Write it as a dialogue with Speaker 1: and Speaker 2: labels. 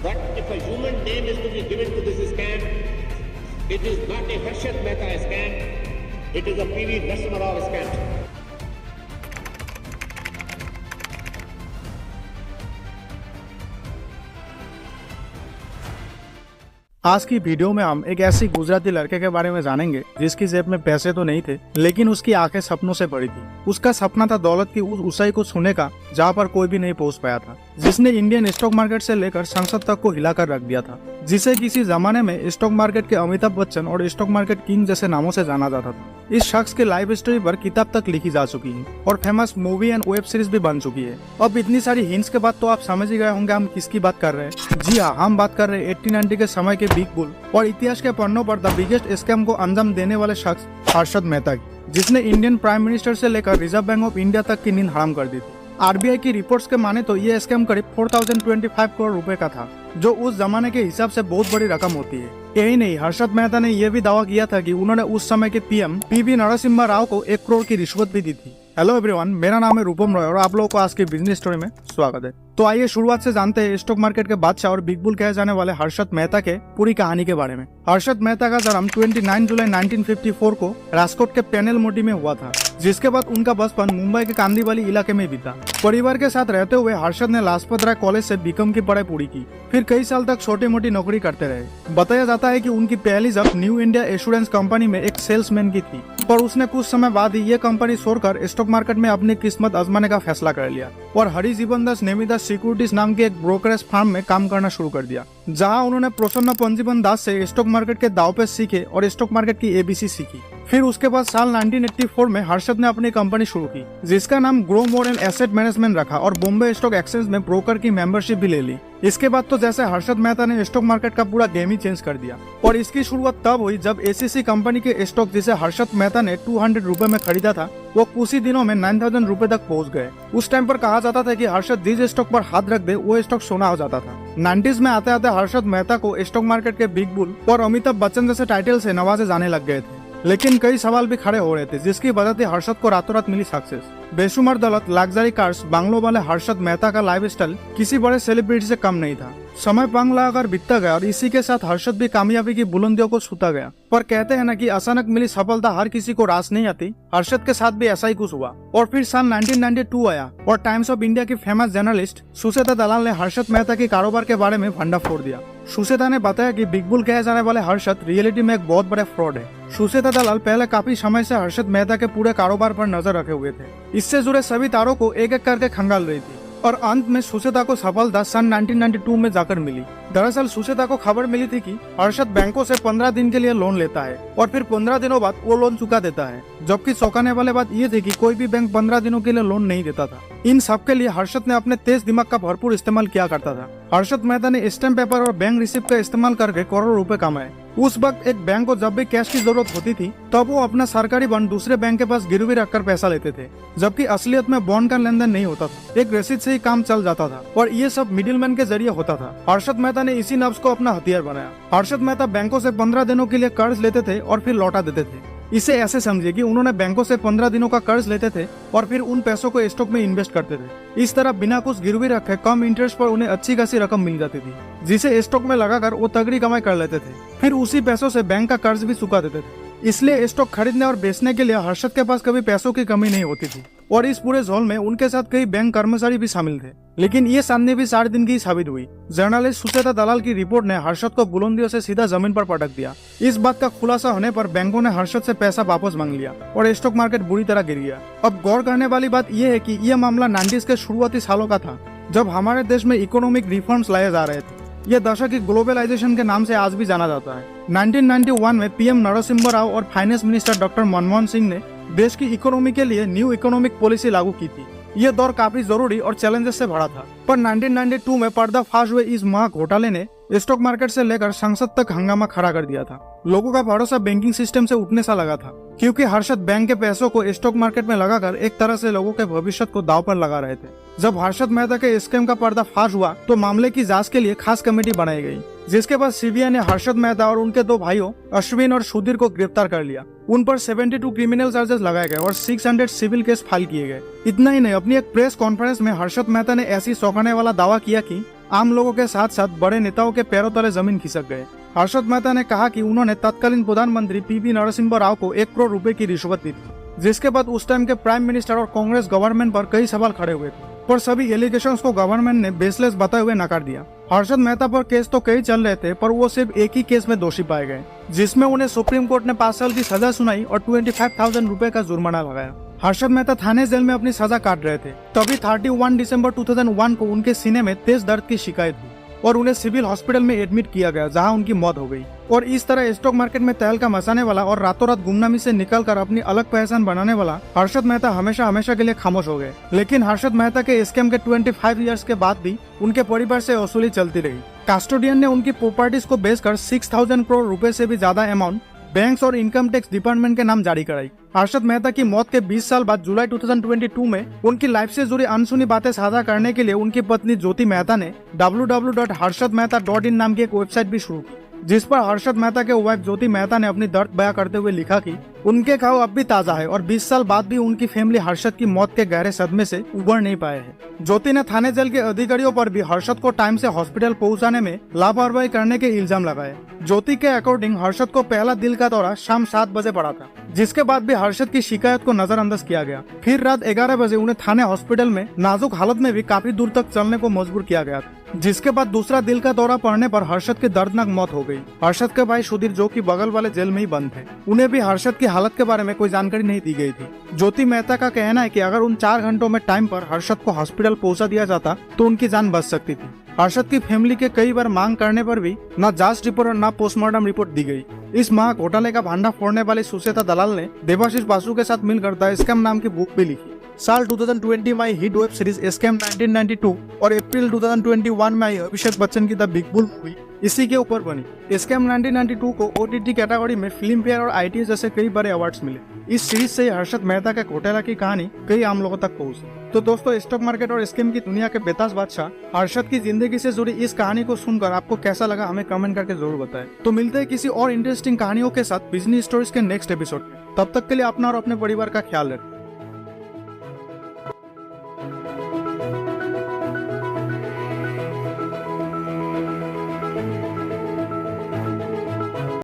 Speaker 1: But if a human name is to be given to this scam, it is not a Harshad Mehta scam, it is a PV Narasimha Rao scam.
Speaker 2: आज की video में हम एक ऐसी गुजराती लड़के के बारे में जानेंगे जिसकी जेब में पैसे तो नहीं थे, लेकिन उसकी आंखें सपनों से भरी थी। उसका सपना था दौलत की उस ऊंचाई को छूने का जहां पर कोई भी नहीं पहुंच पाया था, जिसने इंडियन स्टॉक मार्केट से लेकर संसद तक को हिलाकर रख दिया था, जिसे किसी जमाने में स्टॉक मार्केट के अमिताभ बच्चन और स्टॉक मार्केट किंग जैसे नामों से जाना जाता था। इस शख्स की लाइफ स्टोरी पर किताब तक लिखी जा चुकी है और famous movie and web series भी बन चुकी है। अब इतनी सारी हिंट्स के बाद तो आप समझ ही गए होंगे हम किसकी बात कर रहे हैं। जी हाँ, हम बात कर रहे हैं 1890 के समय के बिग बुल और इतिहास के पन्नों पर द बिगेस्ट स्कैम को अंजाम देने वाले शख्स हर्षद मेहता की, जिसने इंडियन प्राइम मिनिस्टर से लेकर रिजर्व बैंक ऑफ इंडिया तक की नींद हराम कर दी थी। आरबीआई की रिपोर्ट्स के माने तो ये स्कैम करीब 4025 करोड़ रुपए का था, जो उस जमाने के हिसाब से बहुत बड़ी रकम होती है। यही नहीं, हर्षद मेहता ने यह भी दावा किया था कि उन्होंने उस समय के पीएम पीवी नरसिम्हा राव को 1 करोड़ की रिश्वत भी दी थी। हेलो एवरीवन, मेरा नाम है रूपम रॉय और आप लोगों को आज की बिजनेस स्टोरी में स्वागत है। तो आइए शुरुआत से जानते हैं स्टॉक मार्केट के बादशाह और बिग बुल कहे जाने वाले हर्षद मेहता के पूरी कहानी के बारे में। हर्षद मेहता का जन्म 29 जुलाई 1954 को राजकोट के पेनेल मोटी में हुआ था, जिसके बाद उनका बचपन मुंबई के कांदीवली इलाके में बीता। परिवार के साथ रहते हुए हर्षद ने लाजपत राय कॉलेज से बीकॉम की पढ़ाई पूरी की, फिर कई साल तक छोटी मोटी नौकरी करते रहे। बताया जाता है कि उनकी पहली job new India assurance company में एक सेल्समैन की थी, पर उसने कुछ समय बाद ही ये कंपनी छोड़कर स्टॉक मार्केट में अपनी किस्मत आजमाने का फैसला कर लिया और हरि जीवन दास नेमिदास सिक्योरिटीज नाम के एक ब्रोकरेज फर्म में काम करना शुरू कर दिया, जहां उन्होंने प्रसन्न पंजीवन दास से स्टॉक मार्केट के दाव पे सीखे और स्टॉक मार्केट की एबीसी सीखी। फिर उसके बाद साल 1984 में हर्षद ने अपनी कंपनी शुरू की, जिसका नाम grow more and asset management रखा और बॉम्बे स्टॉक एक्सचेंज में ब्रोकर की मेंबरशिप भी ले ली। इसके बाद तो जैसे हर्षद मेहता ने स्टॉक मार्केट का पूरा गेम ही चेंज कर दिया और इसकी शुरुआत तब हुई जब एसीसी कंपनी के स्टॉक जिसे हर्षद मेहता ने 200 रुपए में खरीदा था, वो कुछ ही दिनों में 9000 रुपए तक पहुंच गए। उस टाइम पर कहा जाता था कि हर्षद जिस स्टॉक पर हाथ रख दे वो स्टॉक सोना हो जाता था। 90s में आते आते हर्षद मेहता को स्टॉक मार्केट के बिग बुल और अमिताभ बच्चन जैसे टाइटल से नवाजे जाने लग गए थे, लेकिन कई सवाल भी खड़े हो रहे थे, जिसकी वजह से हर्षद को रातों रात मिली सक्सेस। बेशुमार दौलत, लग्जरी कार्स, बांग्लों वाले हर्षद मेहता का लाइफस्टाइल किसी बड़े सेलिब्रिटी से कम नहीं था। समय पंग लगाकर बीतता गया और इसी के साथ हर्षद भी कामयाबी की बुलंदियों को छूता गया। पर कहते हैं ना कि अचानक मिली सफलता हर किसी को रास नहीं आती। हर्षद के साथ भी ऐसा ही कुछ हुआ और फिर साल 1992 आया और टाइम्स ऑफ इंडिया की फेमस जर्नलिस्ट सुचेता दलाल ने हर्षद मेहता के कारोबार के बारे में भंडा फोड़ दिया। सुचेता ने बताया कि बिग बुल कहे जाने वाले हर्षद रियलिटी में एक बहुत बड़े फ्रॉड है। सुचेता दलाल पहले काफी समय से हर्षद मेहता के पूरे कारोबार पर नजर रखे हुए थे, इससे जुड़े सभी तारों को एक एक करके खंगाल रही थी और अंत में सुचेता को सफलता सन 1992 में जाकर मिली। दरअसल सुचेता को खबर मिली थी कि हर्षद बैंकों से 15 दिन के लिए लोन लेता है और फिर 15 दिनों बाद वो लोन चुका देता है, जबकि चौंकाने वाली बात ये थी कि कोई भी बैंक 15 दिनों के लिए लोन नहीं देता था। इन सब के लिए हर्षद ने अपने तेज दिमाग का भरपूर इस्तेमाल किया करता था। हर्षद मेहता ने स्टैम्प पेपर और बैंक रिसिप्ट का इस्तेमाल करके करोड़ों रुपए कमाए। उस वक्त एक बैंक को जब भी कैश की जरूरत होती थी तब वो अपना सरकारी बॉन्ड दूसरे बैंक के पास गिरवी रखकर पैसा लेते थे, जबकि असलियत में बॉन्ड का लेन देन नहीं होता था, एक रसीद से ही काम चल जाता था और ये सब मिडिलमैन के जरिए होता था। हर्षद मेहता ने इसी नब्ज को अपना हथियार बनाया। हर्षद मेहता बैंकों से 15 दिनों के लिए कर्ज लेते थे और फिर लौटा देते थे। इसे ऐसे समझिए कि उन्होंने बैंकों से 15 दिनों का कर्ज लेते थे और फिर उन पैसों को स्टॉक में इन्वेस्ट करते थे। इस तरह बिना कुछ गिरवी रखे कम इंटरेस्ट पर उन्हें अच्छी खासी रकम मिल जाती थी, जिसे स्टॉक में लगाकर वो तगड़ी कमाई कर लेते थे। फिर उसी पैसों से बैंक का कर्ज भी चुका देते थे। इसलिए स्टॉक खरीदने और बेचने के लिए हर्षद के पास कभी पैसों की कमी नहीं होती थी और इस पूरे झोल में उनके साथ कई बैंक कर्मचारी भी शामिल थे। लेकिन ये सामने भी 60 दिन की साबित हुई। जर्नलिस्ट सुचेता दलाल की रिपोर्ट ने हर्षद को बुलंदियों से सीधा जमीन पर पटक दिया। इस बात का खुलासा होने पर बैंकों ने हर्षद से पैसा वापस मांग लिया और स्टॉक मार्केट बुरी तरह गिर गया। अब गौर करने वाली बात यह है कि यह मामला 90s के शुरुआती सालों का था, जब हमारे देश में इकोनॉमिक रिफॉर्म्स लाए जा रहे थे। यह दशक की ग्लोबलाइजेशन के नाम से आज भी जाना जाता है। 1991 में पीएम नरसिम्हा राव और finance minister doctor Manmohan Singh ने देश की इकोनॉमी के लिए न्यू इकोनॉमिक पॉलिसी लागू की थी। यह दौर काफी जरूरी और चैलेंजेस से भरा था, पर 1992 में पर्दाफाश हुए इस महा घोटाले ने स्टॉक मार्केट से लेकर संसद तक हंगामा खड़ा कर दिया था। लोगों का भरोसा बैंकिंग सिस्टम से उठने सा लगा था, क्योंकि हर्षद बैंक के पैसों को स्टॉक मार्केट में लगाकर एक तरह से लोगों के भविष्य को दांव पर लगा रहे थे। जब हर्षद मेहता के स्कैम का पर्दाफाश हुआ तो मामले की जांच के लिए खास कमेटी बनाई गई, जिसके बाद सीबीआई ने हर्षद मेहता और उनके 2 भाइयों अश्विन और सुधीर को गिरफ्तार कर लिया। उन पर 72 क्रिमिनल चार्जेस लगाए गए और 600 सिविल केस फाइल किए गए। इतना ही नहीं, अपनी एक प्रेस कॉन्फ्रेंस में हर्षद मेहता ने ऐसी चौंकाने वाला दावा किया कि आम लोगों के साथ साथ बड़े नेताओं के पैरों तले जमीन खिसक गए। हर्षद मेहता ने कहा कि उन्होंने तत्कालीन प्रधानमंत्री पीवी नरसिम्हा राव को 1 करोड़ रुपए की रिश्वत दी थी, जिसके बाद उस टाइम के प्राइम मिनिस्टर और कांग्रेस गवर्नमेंट पर कई सवाल खड़े हुए थे, पर सभी एलिगेशंस को गवर्नमेंट ने बेसलेस बताए हुए नकार दिया। हर्षद मेहता पर केस तो कई चल रहे थे, पर वो सिर्फ एक ही केस में दोषी पाए गए, जिसमें उन्हें सुप्रीम कोर्ट ने 5 साल की सजा सुनाई और 25,000 रुपए का जुर्माना लगाया। हर्षद मेहता थाने जेल में अपनी सजा काट रहे थे, तभी 31 दिसंबर 2001 को उनके सीने में तेज दर्द की शिकायत हुई और उन्हें सिविल हॉस्पिटल में एडमिट किया गया, जहां उनकी मौत हो गई। और इस तरह स्टॉक मार्केट में तहलका मचाने वाला और रातों रात गुमनामी से निकलकर अपनी अलग पहचान बनाने वाला हर्षद मेहता हमेशा हमेशा के लिए खामोश हो गए। लेकिन हर्षद मेहता के स्कैम के 25 इयर्स के बाद भी उनके परिवार से वसूली चलती रही। कस्टोडियन ने उनकी प्रॉपर्टीज को बेचकर 6,000 करोड़ रुपए से भी ज्यादा अमाउंट बैंक्स और इनकम टैक्स डिपार्टमेंट के नाम जारी कराई। हर्षद मेहता की मौत के 20 साल बाद जुलाई 2022 में उनकी लाइफ से जुड़ी अनसुनी बातें साझा करने के लिए उनकी पत्नी ज्योति मेहता ने www.harshadmehta.in नाम की एक वेबसाइट भी शुरू की, जिस पर हर्षद मेहता के वाइफ ज्योति मेहता ने अपनी दर्द बयां करते हुए लिखा कि उनके घाव अब भी ताजा है और 20 साल बाद भी उनकी फैमिली हर्षद की मौत के गहरे सदमे से उबर नहीं पाए हैं। ज्योति ने थाने जेल के अधिकारियों पर भी हर्षद को टाइम से हॉस्पिटल पहुंचाने में लापरवाही करने के इल्जाम लगाए। ज्योति के अकॉर्डिंग हर्षद को पहला दिल का दौरा शाम 7 बजे पड़ा था, जिसके बाद भी हर्षद की शिकायत को नजरअंदाज किया गया। फिर रात 11 बजे उन्हें थाने हॉस्पिटल में नाजुक हालत में भी काफी दूर तक चलने को मजबूर किया गया, जिसके बाद दूसरा दिल का दौरा पड़ने पर हर्षद की दर्दनाक मौत हो गई। हर्षद के भाई सुधीर, जो कि बगल वाले जेल में ही बंद थे, उन्हें भी हर्षद की हालत के बारे में कोई जानकारी नहीं दी गई थी। ज्योति मेहता का कहना है कि अगर उन 4 घंटों में टाइम पर हर्षद को हॉस्पिटल पहुंचा दिया जाता तो उनकी जान बच सकती थी। हर्षद की फैमिली के कई बार मांग करने पर भी न जांच रिपोर्ट और न पोस्टमार्टम रिपोर्ट दी गई। इस माह घोटाले का भांडा फोड़ने वाली सुचेता दलाल ने देवाशीष बासु के साथ मिलकर द स्कैम नाम की बुक भी लिखी। साल 2020 में I hit web series scam 1992 और अप्रैल 2021 में आई अभिषेक बच्चन की द बिग बुल मूवी इसी के ऊपर बनी। स्कैम 1992 को OTT कैटेगरी में फिल्म फेयर और ITA जैसे कई बड़े अवार्ड्स मिले। इस सीरीज से हर्षद मेहता के घोटाला की कहानी कई आम लोगों तक पहुंची। तो दोस्तों, स्टॉक मार्केट और स्कैम की दुनिया के बेताज बादशाह हर्षद की जिंदगी से जुड़ी इस कहानी को सुनकर आपको कैसा लगा हमें कमेंट करके जरूर बताएं। तो मिलते हैं किसी और इंटरेस्टिंग कहानियों के साथ बिजनेस स्टोरीज के नेक्स्ट एपिसोड में। तब तक के लिए अपना और अपने परिवार का ख्याल रखें।